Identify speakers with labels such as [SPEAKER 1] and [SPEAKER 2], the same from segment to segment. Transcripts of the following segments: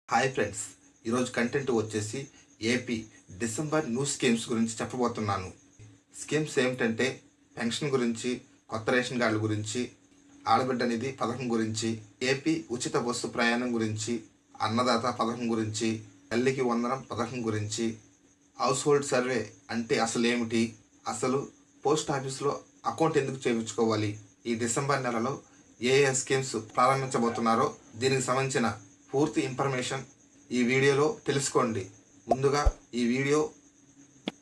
[SPEAKER 1] Hi friends, ఈరోజు content వచ్చేసి AP December new schemes గురించి చెప్పబోతున్నాను. స్కీమ్స్ ఏమిటంటే పెన్షన్ గురించి, కొత్త రేషన్ కార్డుల గురించి, ఆడబిడ్డ నిధి పథకం గురించి, ఏపీ ఉచిత బస్సు ప్రయాణం గురించి, అన్నదాత పథకం గురించి, తల్లికి వందనం పథకం గురించి, హౌస్ హోల్డ్ సర్వే అంటే అసలు ఏమిటి, అసలు పోస్ట్ ఆఫీస్లో అకౌంట్ ఎందుకు చేయించుకోవాలి, ఈ డిసెంబర్ నెలలో ఏ ఏ స్కీమ్స్ ప్రారంభించబోతున్నారో దీనికి సంబంధించిన పూర్తి ఇన్ఫర్మేషన్ ఈ వీడియోలో తెలుసుకోండి. ముందుగా ఈ వీడియో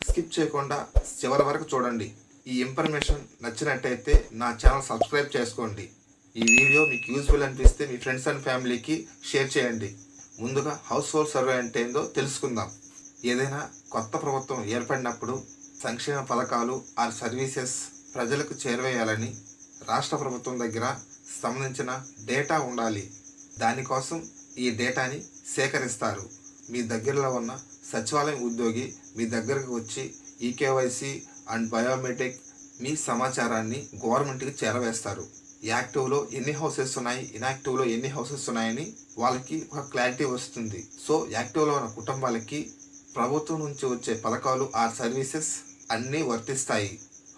[SPEAKER 1] స్కిప్ చేయకుండా చివరి వరకు చూడండి. ఈ ఇన్ఫర్మేషన్ నచ్చినట్టయితే నా ఛానల్ సబ్స్క్రైబ్ చేసుకోండి. ఈ వీడియో మీకు యూజ్ఫుల్ అనిపిస్తే మీ ఫ్రెండ్స్ అండ్ ఫ్యామిలీకి షేర్ చేయండి. ముందుగా హౌస్ హోల్డ్ సర్వే అంటే ఏందో తెలుసుకుందాం. ఏదైనా కొత్త ప్రభుత్వం ఏర్పడినప్పుడు సంక్షేమ పథకాలు ఆర్ సర్వీసెస్ ప్రజలకు చేరవేయాలని రాష్ట్ర ప్రభుత్వం దగ్గర సంబంధించిన డేటా ఉండాలి. దానికోసం ఈ డేటాని సేకరిస్తారు. మీ దగ్గరలో ఉన్న సచివాలయం ఉద్యోగి మీ దగ్గరకు వచ్చి ఈకేవైసీ అండ్ బయోమెట్రిక్ మీ సమాచారాన్ని గవర్నమెంట్కి చేరవేస్తారు. యాక్టివ్లో ఎన్ని హౌసెస్ ఉన్నాయి, ఇన్యాక్టివ్లో ఎన్ని హౌసెస్ ఉన్నాయని వాళ్ళకి ఒక క్లారిటీ వస్తుంది. సో యాక్టివ్లో ఉన్న కుటుంబాలకి ప్రభుత్వం నుంచి వచ్చే పథకాలు ఆ సర్వీసెస్ అన్నీ వర్తిస్తాయి.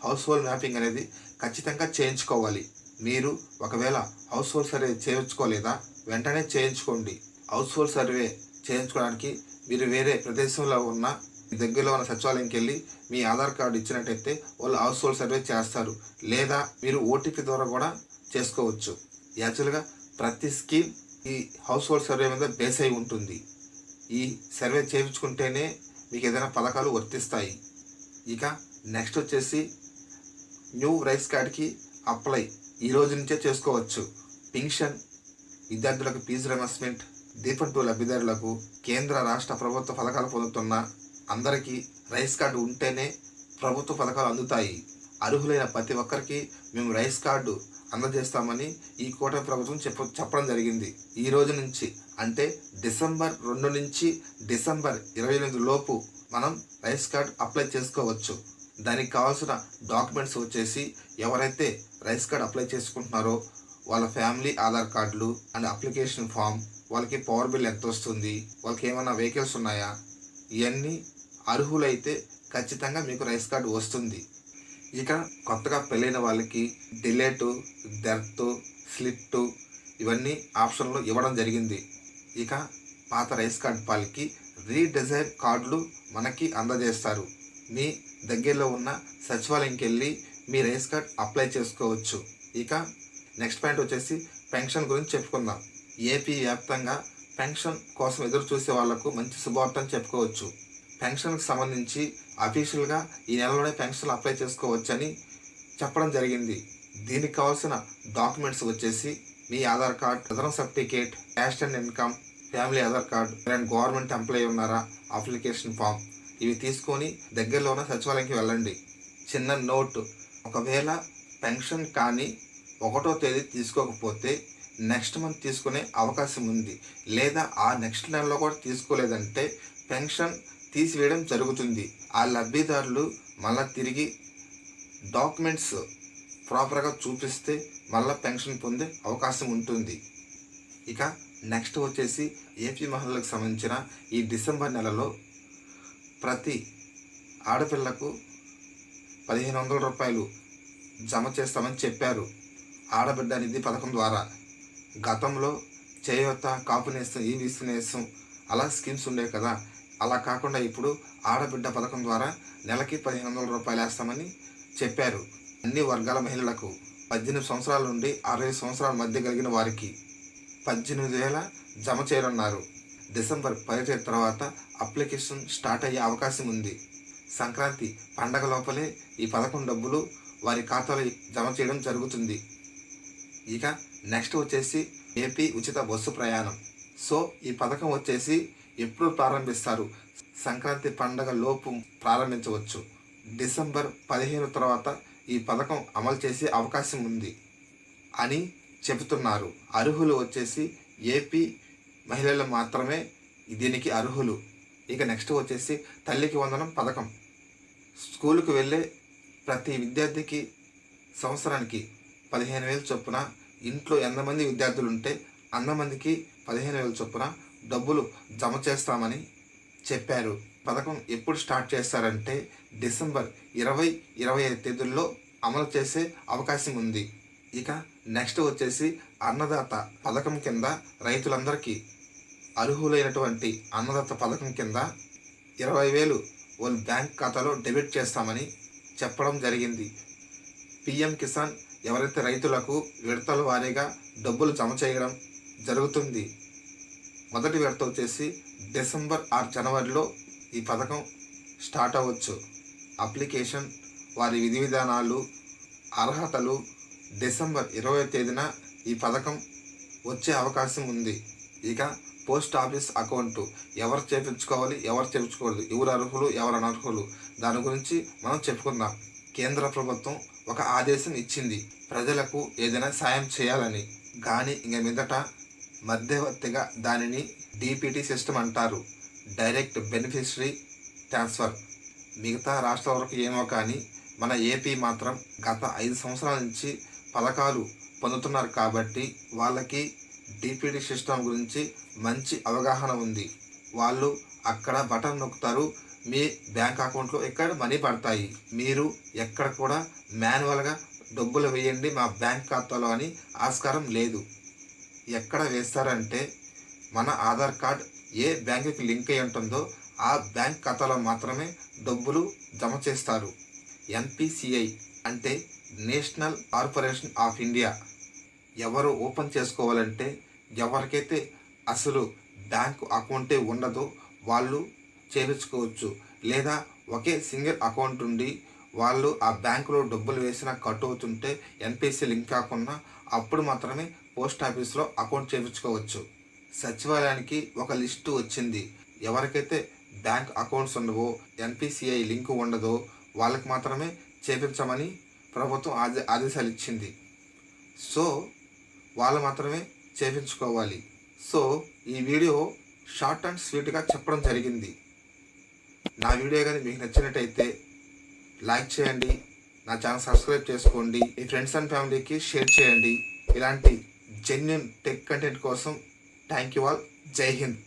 [SPEAKER 1] హౌస్ హోల్డ్ మ్యాపింగ్ అనేది ఖచ్చితంగా చేయించుకోవాలి. మీరు ఒకవేళ హౌస్ హోల్డ్ సర్వే చేయించుకోలేదా, వెంటనే చేయించుకోండి. హౌస్ హోల్డ్ సర్వే చేయించుకోవడానికి మీరు వేరే ప్రదేశంలో ఉన్న మీ దగ్గరలో ఉన్న సచివాలయంకి వెళ్ళి మీ ఆధార్ కార్డు ఇచ్చినట్టయితే వాళ్ళు హౌస్ హోల్డ్ సర్వే చేస్తారు. లేదా మీరు ఓటీపీ ద్వారా కూడా చేసుకోవచ్చు. యాక్చువల్గా ప్రతి స్కీమ్ ఈ హౌస్ హోల్డ్ సర్వే మీద బేస్ అయి ఉంటుంది. ఈ సర్వే చేయించుకుంటేనే మీకు ఏదైనా పథకాలు వర్తిస్తాయి. ఇక నెక్స్ట్ వచ్చేసి న్యూ రైస్ కార్డ్కి అప్లై ఈ రోజు నుంచే చేసుకోవచ్చు. పెన్షన్, విద్యార్థులకు ఫీజు రియంబర్స్మెంట్, దీపం 2 లబ్ధిదారులకు, కేంద్ర రాష్ట్ర ప్రభుత్వ పథకాలు పొందుతున్న అందరికీ రైస్ కార్డు ఉంటేనే ప్రభుత్వ పథకాలు అందుతాయి. అర్హులైన ప్రతి ఒక్కరికి మేము రైస్ కార్డు అందజేస్తామని ఈ కూటమి ప్రభుత్వం చెప్పడం జరిగింది. ఈ రోజు నుంచి అంటే డిసెంబర్ 2 నుంచి డిసెంబర్ 28 లోపు మనం రైస్ కార్డు అప్లై చేసుకోవచ్చు. దానికి కావాల్సిన డాక్యుమెంట్స్ వచ్చేసి ఎవరైతే రైస్ కార్డ్ అప్లై చేసుకుంటున్నారో వాళ్ళ ఫ్యామిలీ ఆధార్ కార్డులు అండ్ అప్లికేషన్ ఫామ్, వాళ్ళకి పవర్ బిల్ ఎంత వస్తుంది, వాళ్ళకి ఏమైనా వెహికల్స్ ఉన్నాయా, ఇవన్నీ అర్హులైతే ఖచ్చితంగా మీకు రైస్ కార్డు వస్తుంది. ఇక కొత్తగా పెళ్ళైన వాళ్ళకి డిలేటు, డెత్, స్లిట్ ఇవన్నీ ఆప్షన్లు ఇవ్వడం జరిగింది. ఇక పాత రైస్ కార్డ్ వాళ్ళకి రీడిజైన్ కార్డులు మనకి అందజేస్తారు. మీ దగ్గరలో ఉన్న సచివాలయంకి వెళ్ళి మీ రైస్ కార్డ్ అప్లై చేసుకోవచ్చు. ఇక నెక్స్ట్ పాయింట్ వచ్చేసి పెన్షన్ గురించి చెప్పుకుందాం. ఏపీ వ్యాప్తంగా పెన్షన్ కోసం ఎదురు చూసే వాళ్లకు మంచి శుభవార్త అని చెప్పుకోవచ్చు. పెన్షన్కి సంబంధించి అఫీషియల్గా ఈ నెలలోనే పెన్షన్ అప్లై చేసుకోవచ్చని చెప్పడం జరిగింది. దీనికి కావాల్సిన డాక్యుమెంట్స్ వచ్చేసి మీ Aadhaar card, present certificate, caste and income, family Aadhaar card, and government employee ఉన్నారా, అప్లికేషన్ ఫామ్ ఇవి తీసుకొని దగ్గరలో ఉన్న సచివాలయంకి వెళ్ళండి. చిన్న నోట్, ఒకవేళ పెన్షన్ కానీ 1వ తేదీ తీసుకోకపోతే నెక్స్ట్ మంత్ తీసుకునే అవకాశం ఉంది. లేదా ఆ నెక్స్ట్ నెలలో కూడా తీసుకోలేదంటే పెన్షన్ తీసివేయడం జరుగుతుంది. ఆ లబ్ధిదారులు మళ్ళీ తిరిగి డాక్యుమెంట్స్ ప్రాపర్గా చూపిస్తే మళ్ళీ పెన్షన్ పొందే అవకాశం ఉంటుంది. ఇక నెక్స్ట్ వచ్చేసి ఏపీ మహిళలకు సంబంధించిన ఈ డిసెంబర్ నెలలో ప్రతి ఆడపిల్లకు 1500 రూపాయలు జమ చేస్తామని చెప్పారు ఆడబిడ్డ నిధి పథకం ద్వారా. గతంలో చేయూత, కాపు నేస్తం, ఈబీసీ నేస్తం అలా స్కీమ్స్ ఉండేవి కదా. అలా కాకుండా ఇప్పుడు ఆడబిడ్డ పథకం ద్వారా నెలకి 1500 రూపాయలు వేస్తామని చెప్పారు. అన్ని వర్గాల మహిళలకు 18 సంవత్సరాల నుండి 60 సంవత్సరాల మధ్య కలిగిన వారికి 18,000 జమ చేయనున్నారు. డిసెంబర్ 15 తర్వాత అప్లికేషన్ స్టార్ట్ అయ్యే అవకాశం ఉంది. సంక్రాంతి పండగ లోపలే ఈ పథకం డబ్బులు వారి ఖాతాలో జమ చేయడం జరుగుతుంది. ఇక నెక్స్ట్ వచ్చేసి ఏపీ ఉచిత బస్సు ప్రయాణం. సో ఈ పథకం వచ్చేసి ఎప్పుడు ప్రారంభిస్తారు, సంక్రాంతి పండగ లోపు ప్రారంభించవచ్చు. డిసెంబర్ 15 తర్వాత ఈ పథకం అమలు చేసే అవకాశం ఉంది అని చెబుతున్నారు. అర్హులు వచ్చేసి ఏపీ మహిళలు మాత్రమే దీనికి అర్హులు. ఇక నెక్స్ట్ వచ్చేసి తల్లికి వందనం పథకం. స్కూలుకు వెళ్ళే ప్రతి విద్యార్థికి సంవత్సరానికి 15,000 చొప్పున, ఇంట్లో ఎంతమంది విద్యార్థులు ఉంటే అంతమందికి 15,000 చొప్పున డబ్బులు జమ చేస్తామని చెప్పారు. పథకం ఎప్పుడు స్టార్ట్ చేస్తారంటే డిసెంబర్ 20-25 తేదీల్లో అమలు చేసే అవకాశం ఉంది. ఇక నెక్స్ట్ వచ్చేసి అన్నదాత పథకం కింద రైతులందరికీ అర్హులైనటువంటి అన్నదాత పథకం కింద 20,000 వాళ్ళ బ్యాంక్ ఖాతాలో డెబిట్ చేస్తామని చెప్పడం జరిగింది. పిఎం కిసాన్ ఎవరైతే రైతులకు విడతల వారీగా డబ్బులు జమ చేయడం జరుగుతుంది. మొదటి విడత వచ్చేసి డిసెంబర్ ఆర్ జనవరిలో ఈ పథకం స్టార్ట్ అవ్వచ్చు. అప్లికేషన్, వారి విధి విధానాలు, అర్హతలు డిసెంబర్ 20వ తేదీన ఈ పథకం వచ్చే అవకాశం ఉంది. ఇక పోస్ట్ ఆఫీస్ అకౌంట్ ఎవరు చేయించుకోవాలి, ఎవరు చేయించుకోవద్దు, ఎవరు అర్హులు, ఎవరు అనర్హులు, దాని గురించి మనం చెప్పుకుందాం. కేంద్ర ప్రభుత్వం ఒక ఆదేశం ఇచ్చింది ప్రజలకు ఏదైనా సాయం చేయాలని. కానీ ఇంక మీదట మధ్యవర్తిగా దానిని డిపిటి సిస్టమ్ అంటారు, డైరెక్ట్ బెనిఫిషరీ ట్రాన్స్ఫర్. మిగతా రాష్ట్రాల వరకు ఏమో కానీ మన ఏపీ మాత్రం గత 5 సంవత్సరాల నుంచి పథకాలు పొందుతున్నారు కాబట్టి వాళ్ళకి డిపిటి సిస్టమ్ గురించి మంచి అవగాహన ఉంది. వాళ్ళు అక్కడ బటన్ నొక్కుతారు, మీ బ్యాంక్ అకౌంట్లో ఎక్కడ మనీ పడతాయి. మీరు ఎక్కడ కూడా మాన్యువల్గా డబ్బులు వేయండి మా బ్యాంక్ ఖాతాలో అని ఆస్కారం లేదు. ఎక్కడ వేస్తారంటే మన ఆధార్ కార్డ్ ఏ బ్యాంకుకి లింక్ అయి ఉంటుందో ఆ బ్యాంక్ ఖాతాలో మాత్రమే డబ్బులు జమ చేస్తారు. ఎన్పిసిఐ అంటే నేషనల్ కార్పొరేషన్ ఆఫ్ ఇండియా ఎవరు ఓపెన్ చేసుకోవాలంటే ఎవరికైతే అసలు బ్యాంకు అకౌంటే ఉండదో వాళ్ళు చేయించుకోవచ్చు. లేదా ఒకే సింగిల్ అకౌంట్ ఉండి వాళ్ళు ఆ బ్యాంకులో డబ్బులు వేసినా కట్ అవుతుంటే ఎన్పిసి లింక్ కాకుండా అప్పుడు మాత్రమే పోస్ట్ ఆఫీస్లో అకౌంట్ చేయించుకోవచ్చు. సచివాలయానికి ఒక లిస్టు వచ్చింది. ఎవరికైతే బ్యాంక్ అకౌంట్స్ ఉండవో, ఎన్పిసిఐ లింక్ ఉండదో వాళ్ళకి మాత్రమే చేయించమని ప్రభుత్వం ఆదేశాలు ఇచ్చింది. సో వాళ్ళు మాత్రమే చేయించుకోవాలి. సో ఈ వీడియో షార్ట్ అండ్ స్వీట్గా చెప్పడం జరిగింది. నా వీడియో కానీ మీకు నచ్చినట్టయితే లైక్ చేయండి, నా ఛానల్ సబ్స్క్రైబ్ చేసుకోండి, మీ ఫ్రెండ్స్ అండ్ ఫ్యామిలీకి షేర్ చేయండి. ఇలాంటి జెన్యూన్ టెక్ కంటెంట్ కోసం థ్యాంక్ యూ ఆల్. జై హింద్.